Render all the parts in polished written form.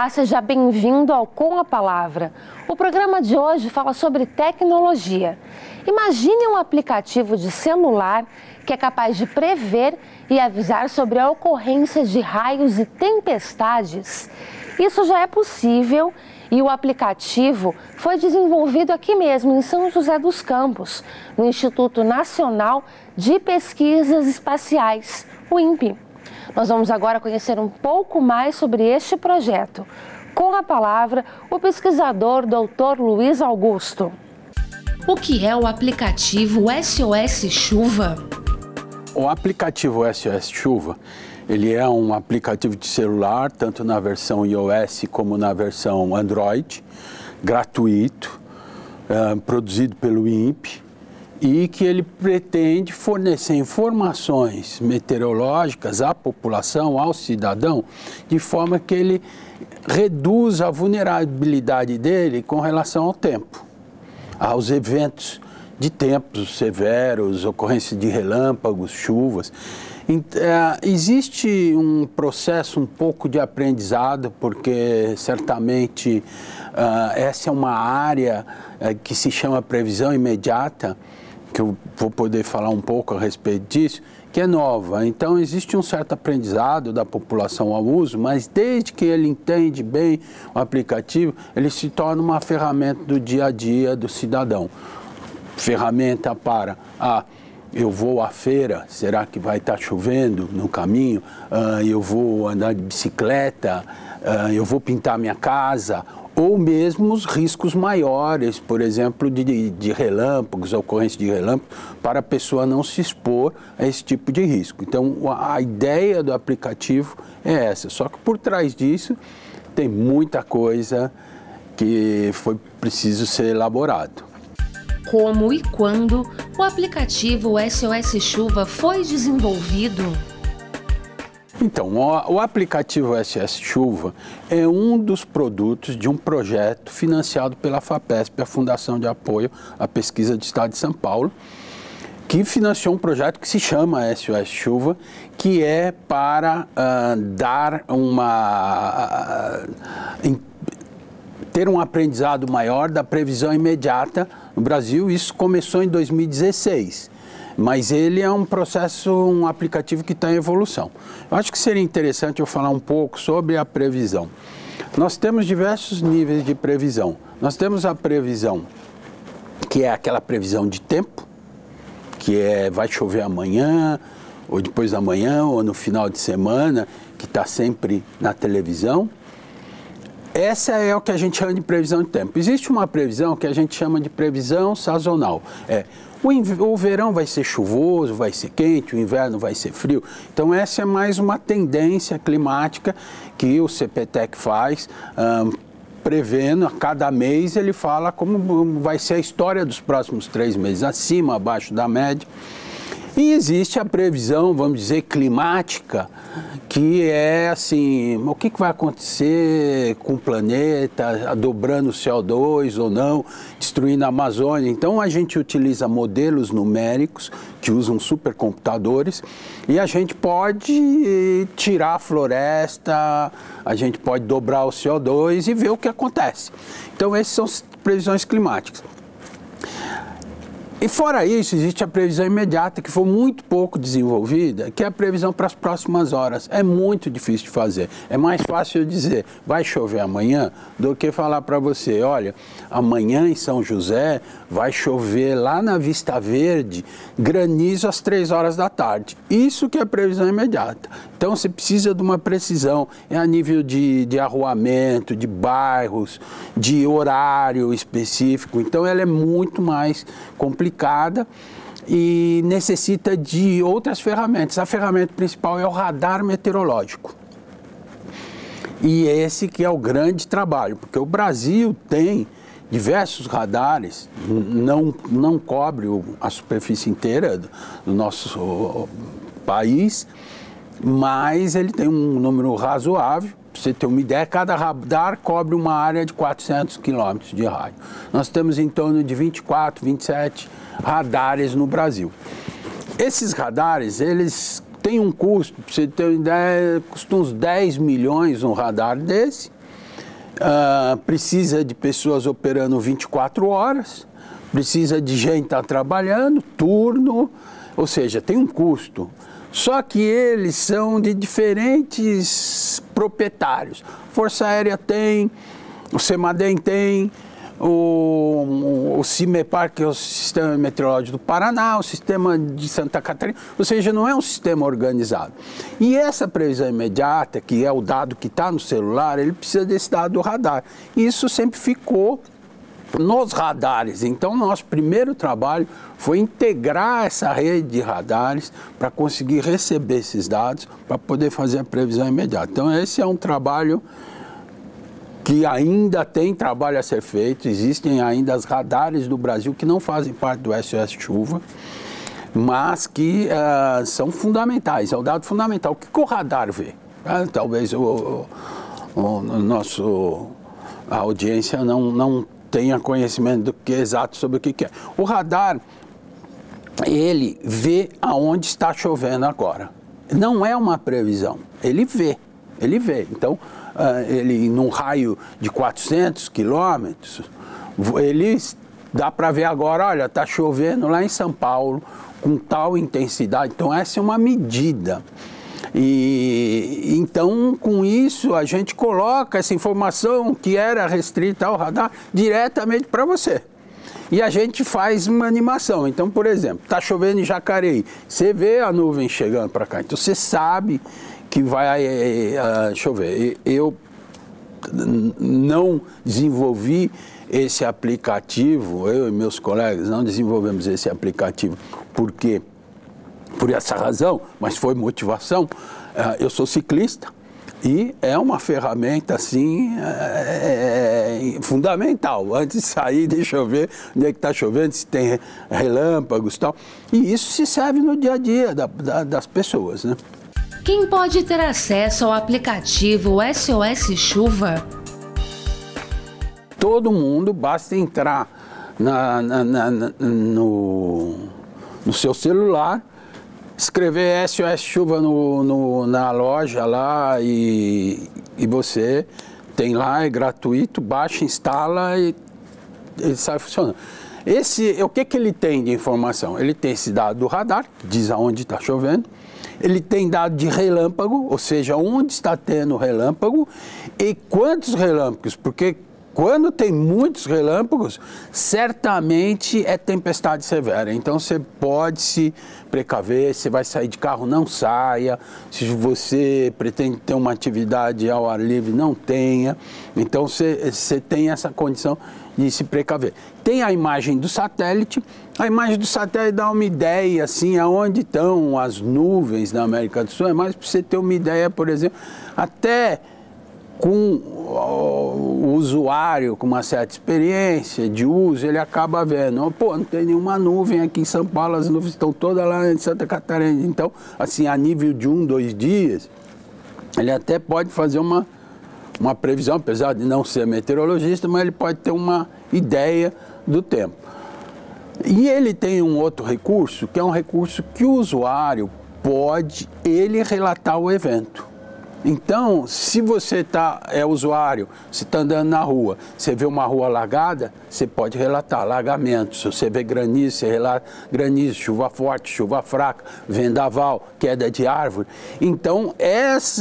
Olá, seja bem-vindo ao Com a Palavra. O programa de hoje fala sobre tecnologia. Imagine um aplicativo de celular que é capaz de prever e avisar sobre a ocorrência de raios e tempestades. Isso já é possível e o aplicativo foi desenvolvido aqui mesmo, em São José dos Campos, no Instituto Nacional de Pesquisas Espaciais, o INPE. Nós vamos agora conhecer um pouco mais sobre este projeto. Com a palavra, o pesquisador Dr. Luiz Augusto. O que é o aplicativo SOS Chuva? O aplicativo SOS Chuva, ele é um aplicativo de celular, tanto na versão iOS como na versão Android, gratuito, produzido pelo INPE, e que ele pretende fornecer informações meteorológicas à população, ao cidadão, de forma que ele reduza a vulnerabilidade dele com relação ao tempo, aos eventos de tempos severos, ocorrência de relâmpagos, chuvas. Existe um processo um pouco de aprendizado, porque certamente essa é uma área que se chama previsão imediata, que eu vou poder falar um pouco a respeito disso, que é nova. Então, existe um certo aprendizado da população ao uso, mas desde que ele entende bem o aplicativo, ele se torna uma ferramenta do dia a dia do cidadão. Ferramenta para, eu vou à feira, será que vai estar chovendo no caminho? Eu vou andar de bicicleta, eu vou pintar minha casa, ou mesmo os riscos maiores, por exemplo, de relâmpagos, ocorrência de relâmpagos, para a pessoa não se expor a esse tipo de risco. Então, a ideia do aplicativo é essa, só que por trás disso tem muita coisa que foi preciso ser elaborado. Como e quando o aplicativo SOS Chuva foi desenvolvido? Então, o aplicativo SOS Chuva é um dos produtos de um projeto financiado pela FAPESP, a Fundação de Apoio à Pesquisa do Estado de São Paulo, que financiou um projeto que se chama SOS Chuva, que é para ter um aprendizado maior da previsão imediata no Brasil. Isso começou em 2016. Mas ele é um processo, um aplicativo que está em evolução. Eu acho que seria interessante eu falar um pouco sobre a previsão. Nós temos diversos níveis de previsão. Nós temos a previsão, que é aquela previsão de tempo, que vai chover amanhã, ou depois da manhã, ou no final de semana, que está sempre na televisão. Essa é o que a gente chama de previsão de tempo. Existe uma previsão que a gente chama de previsão sazonal. O verão vai ser chuvoso, vai ser quente, o inverno vai ser frio. Então, essa é mais uma tendência climática que o CPTEC faz, prevendo, a cada mês ele fala como vai ser a história dos próximos 3 meses, acima, abaixo da média. E existe a previsão, vamos dizer, climática, que é assim, o que vai acontecer com o planeta, dobrando o CO2 ou não, destruindo a Amazônia. Então, a gente utiliza modelos numéricos que usam supercomputadores e a gente pode tirar a floresta, a gente pode dobrar o CO2 e ver o que acontece. Então, essas são as previsões climáticas. E fora isso, existe a previsão imediata, que foi muito pouco desenvolvida, que é a previsão para as próximas horas. É muito difícil de fazer. É mais fácil eu dizer, vai chover amanhã, do que falar para você, olha, amanhã em São José vai chover lá na Vista Verde, granizo às 3 horas da tarde. Isso que é previsão imediata. Então, você precisa de uma precisão, a nível de arruamento, de bairros, de horário específico. Então, ela é muito mais complicada e necessita de outras ferramentas. A ferramenta principal é o radar meteorológico. E esse que é o grande trabalho, porque o Brasil tem diversos radares, não cobre a superfície inteira do nosso país, mas ele tem um número razoável. Para você ter uma ideia, cada radar cobre uma área de 400 quilômetros de raio. Nós temos em torno de 24, 27 radares no Brasil. Esses radares, eles têm um custo, para você ter uma ideia, custa uns 10 milhões um radar desse. precisa de pessoas operando 24 horas, precisa de gente estar trabalhando, turno, ou seja, tem um custo. Só que eles são de diferentes proprietários. Força Aérea tem, o CEMADEM tem, o CIMEPAR, que é o Sistema Meteorológico do Paraná, o Sistema de Santa Catarina, ou seja, não é um sistema organizado. E essa previsão imediata, que é o dado que está no celular, ele precisa desse dado do radar. E isso sempre ficou nos radares. Então, nosso primeiro trabalho foi integrar essa rede de radares para conseguir receber esses dados, para poder fazer a previsão imediata. Então, esse é um trabalho que ainda tem trabalho a ser feito. Existem ainda os radares do Brasil que não fazem parte do SOS Chuva, mas que são fundamentais, é o dado fundamental. O que o radar vê? Talvez a audiência não tenha conhecimento do que exato sobre o que é. O radar, ele vê aonde está chovendo agora. Não é uma previsão, ele vê. Então, ele num raio de 400 quilômetros, ele dá para ver agora, olha, está chovendo lá em São Paulo com tal intensidade. Então, essa é uma medida. E então, com isso, a gente coloca essa informação que era restrita ao radar diretamente para você. E a gente faz uma animação. Então, por exemplo, está chovendo em Jacareí, você vê a nuvem chegando para cá, então você sabe que vai chover. Eu não desenvolvi esse aplicativo, eu e meus colegas não desenvolvemos esse aplicativo por essa razão, mas foi motivação. Eu sou ciclista e é uma ferramenta assim fundamental. Antes de sair, deixa eu ver onde é que está chovendo, se tem relâmpagos e tal. E isso se serve no dia a dia das pessoas, né? Quem pode ter acesso ao aplicativo SOS Chuva? Todo mundo, basta entrar no seu celular, escrever SOS Chuva na loja lá e você tem lá, é gratuito, baixa, instala e ele sai funcionando. O que ele tem de informação? Ele tem esse dado do radar, que diz aonde está chovendo. Ele tem dado de relâmpago, ou seja, onde está tendo relâmpago e quantos relâmpagos, porque quando tem muitos relâmpagos, certamente é tempestade severa. Então você pode se precaver, se vai sair de carro, não saia. Se você pretende ter uma atividade ao ar livre, não tenha. Então você tem essa condição de se precaver. Tem a imagem do satélite. A imagem do satélite dá uma ideia, assim, aonde estão as nuvens da América do Sul. É mais para você ter uma ideia, por exemplo, até com o usuário com uma certa experiência de uso, ele acaba vendo, pô, não tem nenhuma nuvem aqui em São Paulo, as nuvens estão todas lá em Santa Catarina. Então, assim, a nível de 1, 2 dias, ele até pode fazer uma previsão, apesar de não ser meteorologista, mas ele pode ter uma ideia do tempo. E ele tem um outro recurso, que é um recurso que o usuário pode, ele relatar o evento. Então, se você é usuário, você está andando na rua, você vê uma rua alagada, você pode relatar alagamento. Se você vê granizo, você relata granizo, chuva forte, chuva fraca, vendaval, queda de árvore. Então,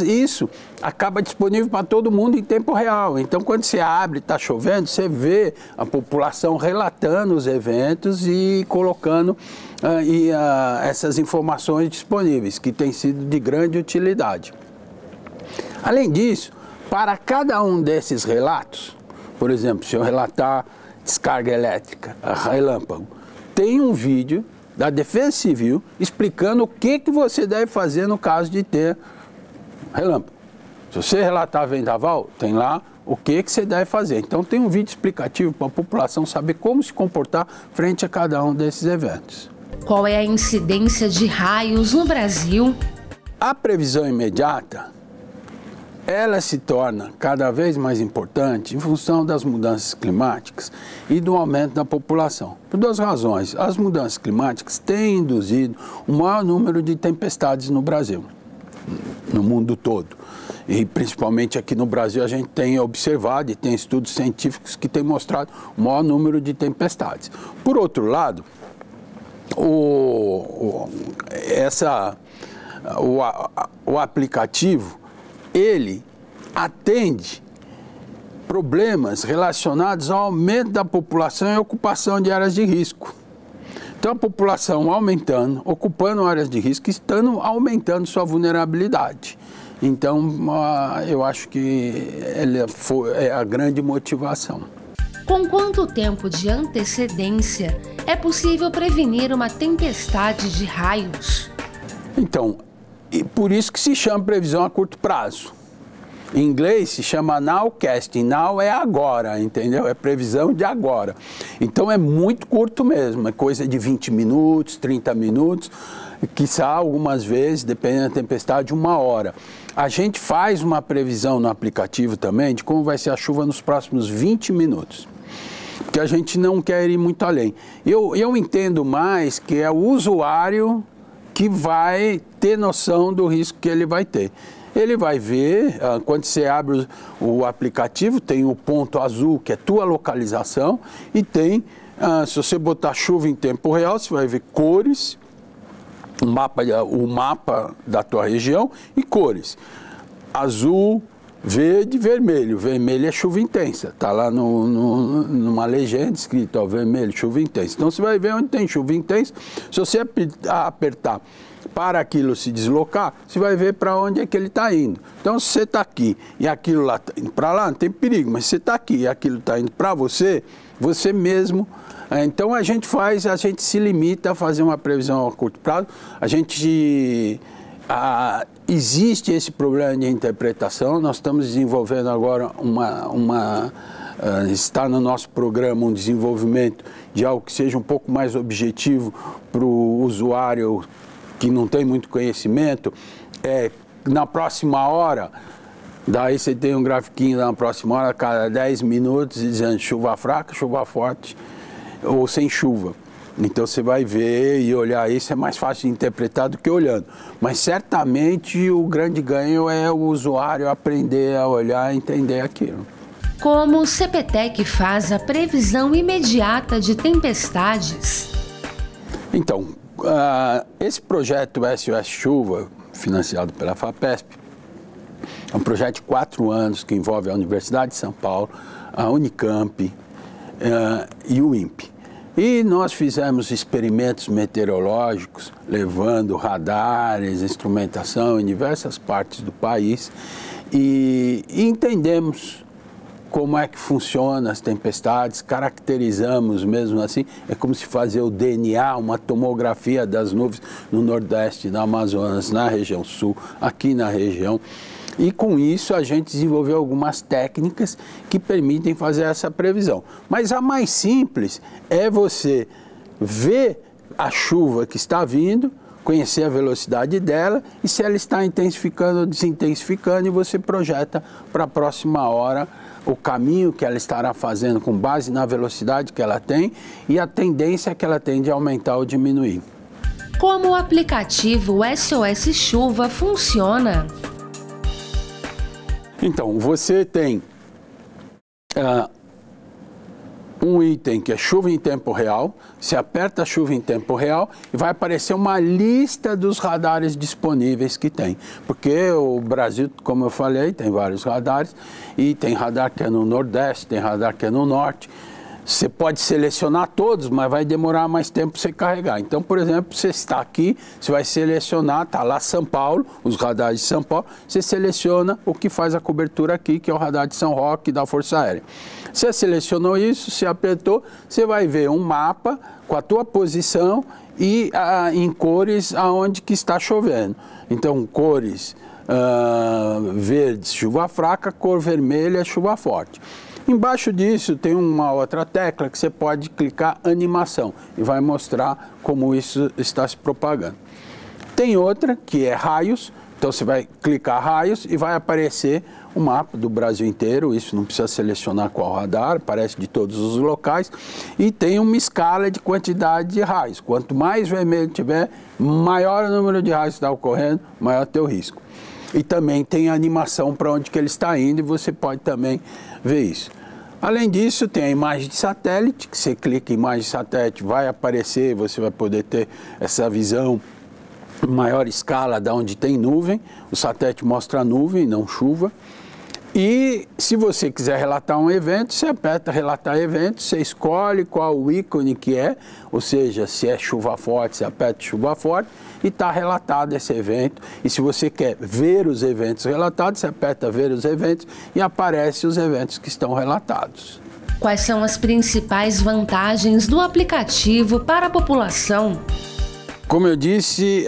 isso acaba disponível para todo mundo em tempo real. Então, quando você abre e está chovendo, você vê a população relatando os eventos e colocando essas informações disponíveis, que têm sido de grande utilidade. Além disso, para cada um desses relatos, por exemplo, se eu relatar descarga elétrica, relâmpago, tem um vídeo da Defesa Civil explicando o que você deve fazer no caso de ter relâmpago. Se você relatar vendaval, tem lá o que você deve fazer. Então tem um vídeo explicativo para a população saber como se comportar frente a cada um desses eventos. Qual é a incidência de raios no Brasil? A previsão imediata, ela se torna cada vez mais importante em função das mudanças climáticas e do aumento da população. Por duas razões. As mudanças climáticas têm induzido o maior número de tempestades no Brasil, no mundo todo. E principalmente aqui no Brasil a gente tem observado e tem estudos científicos que têm mostrado o maior número de tempestades. Por outro lado, o aplicativo, ele atende problemas relacionados ao aumento da população e ocupação de áreas de risco. Então, a população aumentando, ocupando áreas de risco, estando aumentando sua vulnerabilidade. Então, eu acho que é a grande motivação. Com quanto tempo de antecedência é possível prevenir uma tempestade de raios? Então, e por isso que se chama previsão a curto prazo. Em inglês se chama nowcasting, now é agora, entendeu? É previsão de agora. Então é muito curto mesmo, é coisa de 20 minutos, 30 minutos, quiçá algumas vezes, dependendo da tempestade, 1 hora. A gente faz uma previsão no aplicativo também de como vai ser a chuva nos próximos 20 minutos. Porque a gente não quer ir muito além. Eu entendo mais que é o usuário que vai ter noção do risco que ele vai ter. Ele vai ver, quando você abre o aplicativo, tem o ponto azul, que é tua localização, e tem, se você botar chuva em tempo real, você vai ver cores, o mapa da tua região e cores. Azul, verde, vermelho. Vermelho é chuva intensa, está lá numa legenda escrito, ó, vermelho, chuva intensa. Então você vai ver onde tem chuva intensa, se você apertar para aquilo se deslocar, você vai ver para onde é que ele está indo. Então, se você está aqui e aquilo lá está indo para lá, não tem perigo, mas se você está aqui e aquilo está indo para você, você mesmo... Então, a gente se limita a fazer uma previsão a curto prazo. Existe esse problema de interpretação, nós estamos desenvolvendo agora está no nosso programa um desenvolvimento de algo que seja um pouco mais objetivo para o usuário que não tem muito conhecimento, na próxima hora, daí você tem um grafiquinho na próxima hora, cada 10 minutos, dizendo chuva fraca, chuva forte, ou sem chuva. Então você vai ver e olhar isso, é mais fácil de interpretar do que olhando. Mas certamente o grande ganho é o usuário aprender a olhar e entender aquilo. Como o CPTEC faz a previsão imediata de tempestades? Então, esse projeto SOS Chuva, financiado pela FAPESP, é um projeto de 4 anos que envolve a Universidade de São Paulo, a Unicamp e o INPE. E nós fizemos experimentos meteorológicos, levando radares, instrumentação em diversas partes do país e entendemos como é que funciona as tempestades, caracterizamos mesmo assim, é como se fazer o DNA, uma tomografia das nuvens no nordeste da Amazonas, na região sul, aqui na região. E com isso a gente desenvolveu algumas técnicas que permitem fazer essa previsão. Mas a mais simples é você ver a chuva que está vindo, conhecer a velocidade dela e se ela está intensificando ou desintensificando, e você projeta para a próxima hora o caminho que ela estará fazendo com base na velocidade que ela tem e a tendência que ela tem de aumentar ou diminuir. Como o aplicativo SOS Chuva funciona? Então, você tem um item que é chuva em tempo real, você aperta a chuva em tempo real e vai aparecer uma lista dos radares disponíveis que tem. Porque o Brasil, como eu falei, tem vários radares e tem radar que é no Nordeste, tem radar que é no Norte. Você pode selecionar todos, mas vai demorar mais tempo para você carregar. Então, por exemplo, você está aqui, você vai selecionar, está lá São Paulo, os radares de São Paulo, você seleciona o que faz a cobertura aqui, que é o radar de São Roque da Força Aérea. Você selecionou isso, você apertou, você vai ver um mapa com a tua posição e em cores aonde que está chovendo. Então, cores verdes, chuva fraca, cor vermelha, chuva forte. Embaixo disso tem uma outra tecla que você pode clicar animação e vai mostrar como isso está se propagando. Tem outra que é raios, então você vai clicar raios e vai aparecer o mapa do Brasil inteiro, isso não precisa selecionar qual radar, aparece de todos os locais, e tem uma escala de quantidade de raios. Quanto mais vermelho tiver, maior o número de raios que está ocorrendo, maior o teu risco. e também tem a animação para onde que ele está indo, e você pode também ver isso. Além disso, tem a imagem de satélite, que você clica em imagem de satélite, vai aparecer, você vai poder ter essa visão em maior escala de onde tem nuvem. O satélite mostra a nuvem, não chuva. E se você quiser relatar um evento, você aperta relatar evento, você escolhe qual o ícone que é, ou seja, se é chuva forte, você aperta chuva forte e está relatado esse evento. E se você quer ver os eventos relatados, você aperta ver os eventos e aparecem os eventos que estão relatados. Quais são as principais vantagens do aplicativo para a população? Como eu disse,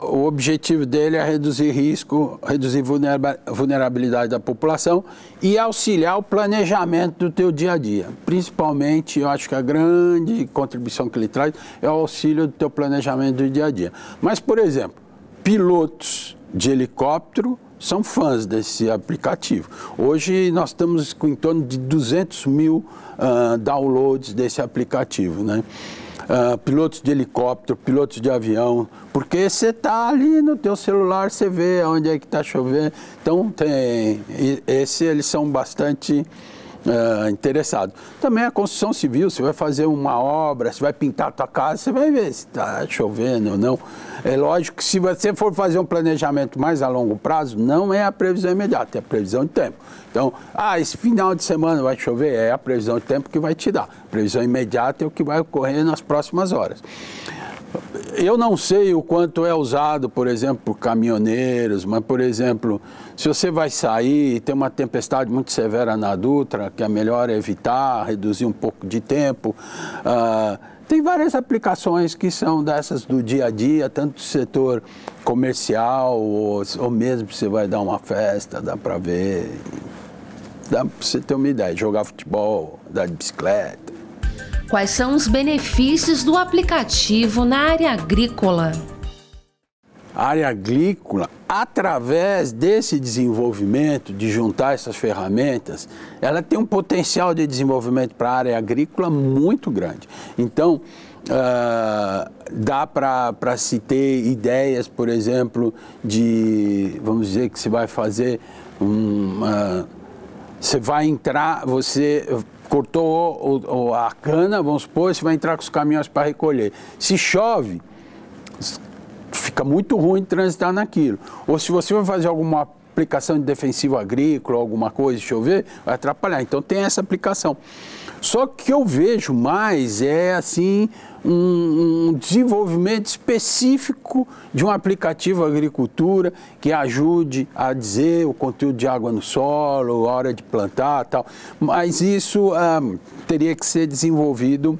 o objetivo dele é reduzir risco, reduzir vulnerabilidade da população e auxiliar o planejamento do teu dia a dia. Principalmente, eu acho que a grande contribuição que ele traz é o auxílio do teu planejamento do dia a dia. Mas, por exemplo, pilotos de helicóptero são fãs desse aplicativo. Hoje nós estamos com em torno de 200 mil downloads desse aplicativo, né? Pilotos de helicóptero, pilotos de avião, porque você está ali no teu celular, você vê onde é que está chovendo. Então, eles são bastante interessados. Também a construção civil, você vai fazer uma obra, você vai pintar a tua casa, você vai ver se está chovendo ou não. É lógico que se você for fazer um planejamento mais a longo prazo, não é a previsão imediata, é a previsão de tempo. Então, esse final de semana vai chover, é a previsão de tempo que vai te dar. A previsão imediata é o que vai ocorrer nas próximas horas. Eu não sei o quanto é usado, por exemplo, por caminhoneiros, mas, por exemplo, se você vai sair e tem uma tempestade muito severa na Dutra, que é melhor evitar, reduzir um pouco de tempo. Tem várias aplicações que são dessas do dia a dia, tanto do setor comercial ou mesmo se você vai dar uma festa, dá para ver. Dá para você ter uma ideia, jogar futebol, andar de bicicleta. Quais são os benefícios do aplicativo na área agrícola? A área agrícola, através desse desenvolvimento, de juntar essas ferramentas, ela tem um potencial de desenvolvimento para a área agrícola muito grande. Então, dá para se ter ideias, por exemplo, vamos dizer que você vai fazer você vai entrar, você cortou a cana, vamos supor, você vai entrar com os caminhões para recolher. Se chove, fica muito ruim de transitar naquilo. Ou se você vai fazer alguma aplicação de defensivo agrícola, alguma coisa, chover, vai atrapalhar. Então tem essa aplicação. Só que o que eu vejo mais é assim um desenvolvimento específico de um aplicativo agricultura que ajude a dizer o conteúdo de água no solo, a hora de plantar e tal. Mas isso teria que ser desenvolvido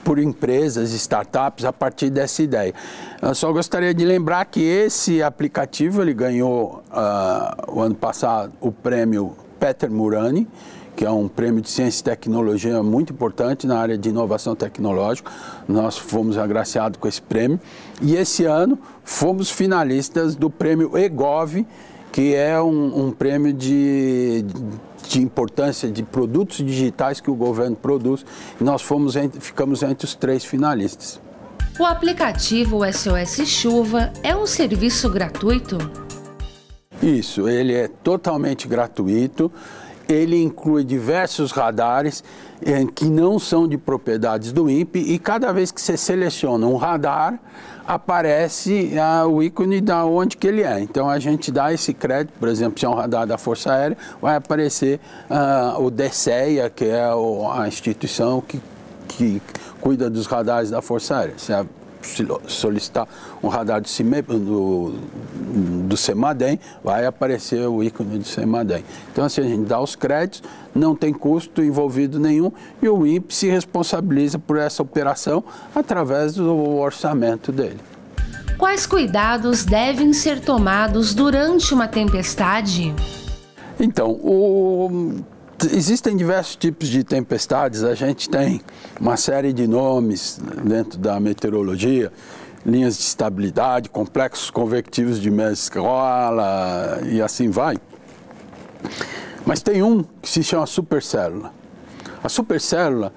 por empresas, startups, a partir dessa ideia. Eu só gostaria de lembrar que esse aplicativo ele ganhou o ano passado o prêmio Peter Murani, que é um prêmio de ciência e tecnologia muito importante na área de inovação tecnológica. Nós fomos agraciados com esse prêmio. E esse ano fomos finalistas do prêmio EGOV, que é um prêmio de importância de produtos digitais que o governo produz. E nós ficamos entre os 3 finalistas. O aplicativo SOS Chuva é um serviço gratuito? Isso, ele é totalmente gratuito. Ele inclui diversos radares que não são de propriedades do INPE e cada vez que você seleciona um radar, aparece o ícone de onde que ele é. Então a gente dá esse crédito, por exemplo, se é um radar da Força Aérea, vai aparecer o DSEA, que é a instituição que cuida dos radares da Força Aérea. Se solicitar um radar do CEMADEM, vai aparecer o ícone do CEMADEM. Então, assim, a gente dá os créditos, não tem custo envolvido nenhum e o INPE se responsabiliza por essa operação através do orçamento dele. Quais cuidados devem ser tomados durante uma tempestade? Então, existem diversos tipos de tempestades, a gente tem uma série de nomes dentro da meteorologia, linhas de estabilidade, complexos convectivos de mescla e assim vai. Mas tem um que se chama supercélula. A supercélula,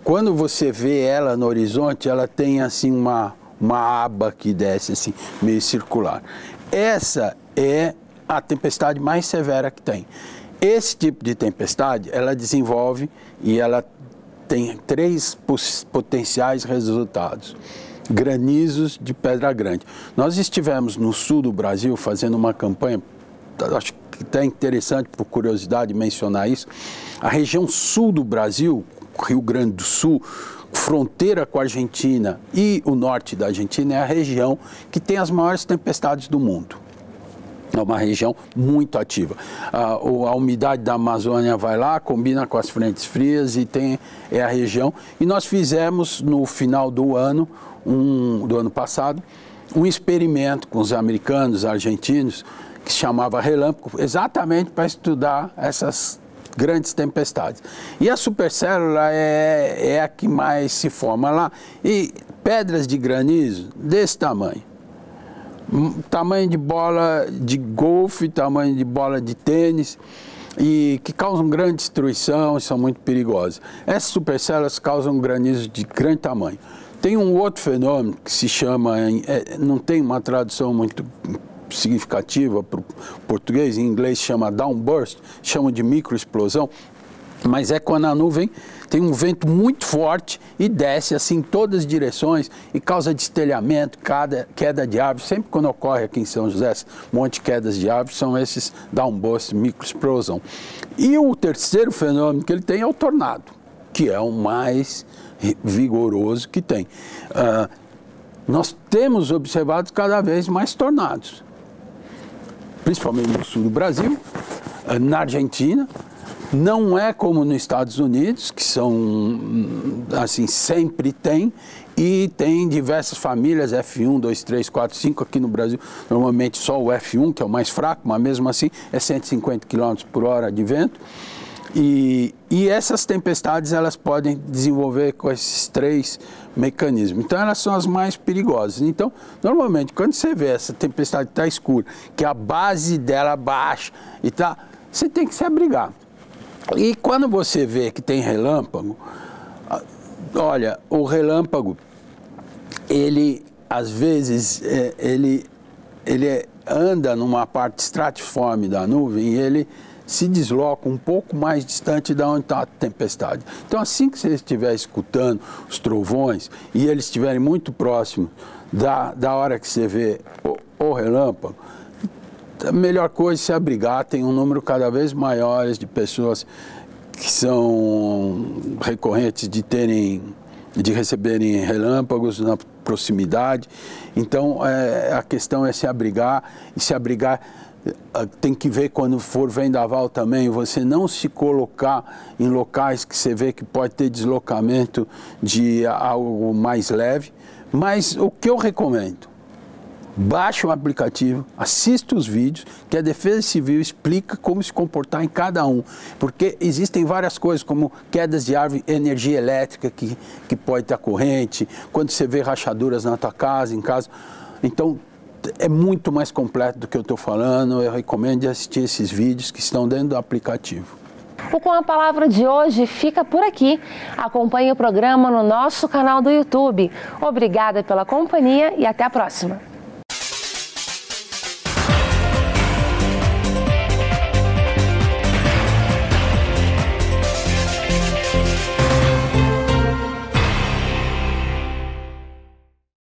quando você vê ela no horizonte, ela tem assim uma aba que desce assim, meio circular. Essa é a tempestade mais severa que tem. Esse tipo de tempestade, ela desenvolve e ela tem 3 potenciais resultados. Granizos de pedra grande. Nós estivemos no sul do Brasil fazendo uma campanha, acho que até interessante, por curiosidade, mencionar isso. A região sul do Brasil, Rio Grande do Sul, fronteira com a Argentina e o norte da Argentina, é a região que tem as maiores tempestades do mundo. É uma região muito ativa. A umidade da Amazônia vai lá, combina com as frentes frias e é a região. E nós fizemos no final do ano passado, um experimento com os americanos, argentinos, que se chamava Relâmpago, exatamente para estudar essas grandes tempestades. E a supercélula é a que mais se forma lá. E pedras de granizo desse tamanho. Tamanho de bola de golfe, tamanho de bola de tênis, e que causam grande destruição e são muito perigosas. Essas supercélulas causam granizo de grande tamanho. Tem um outro fenômeno que se chama, não tem uma tradução muito significativa para o português, em inglês chama downburst, chamam de microexplosão, mas é quando a nuvem tem um vento muito forte e desce assim em todas as direções e causa destelhamento, queda de árvores. Sempre quando ocorre aqui em São José, um monte de quedas de árvores, são esses downburst, microexplosão. E o terceiro fenômeno que ele tem é o tornado, que é o mais vigoroso que tem. Nós temos observado cada vez mais tornados, principalmente no sul do Brasil, na Argentina. Não é como nos Estados Unidos, que são, assim, sempre tem, e tem diversas famílias, F1, 2, 3, 4, 5, aqui no Brasil, normalmente só o F1, que é o mais fraco, mas mesmo assim é 150 km por hora de vento. E essas tempestades, elas podem desenvolver com esses 3 mecanismos. Então, elas são as mais perigosas. Então, normalmente, quando você vê essa tempestade está escura, que a base dela baixa, e tá, você tem que se abrigar. E quando você vê que tem relâmpago, olha, o relâmpago, ele, às vezes, ele anda numa parte estratiforme da nuvem e ele se desloca um pouco mais distante de onde está a tempestade. Então, assim que você estiver escutando os trovões e eles estiverem muito próximos da hora que você vê o relâmpago, a melhor coisa é se abrigar. Tem um número cada vez maior de pessoas que são recorrentes de receberem relâmpagos na proximidade. Então, a questão é se abrigar, e se abrigar tem que ver quando for vendaval também, você não se colocar em locais que você vê que pode ter deslocamento de algo mais leve. Mas o que eu recomendo? Baixe o aplicativo, assista os vídeos, que a Defesa Civil explica como se comportar em cada um. Porque existem várias coisas, como quedas de árvore, energia elétrica que pode ter corrente, quando você vê rachaduras na tua casa, em casa. Então, é muito mais completo do que eu estou falando. Eu recomendo assistir esses vídeos que estão dentro do aplicativo. O Com a Palavra de hoje fica por aqui. Acompanhe o programa no nosso canal do YouTube. Obrigada pela companhia e até a próxima.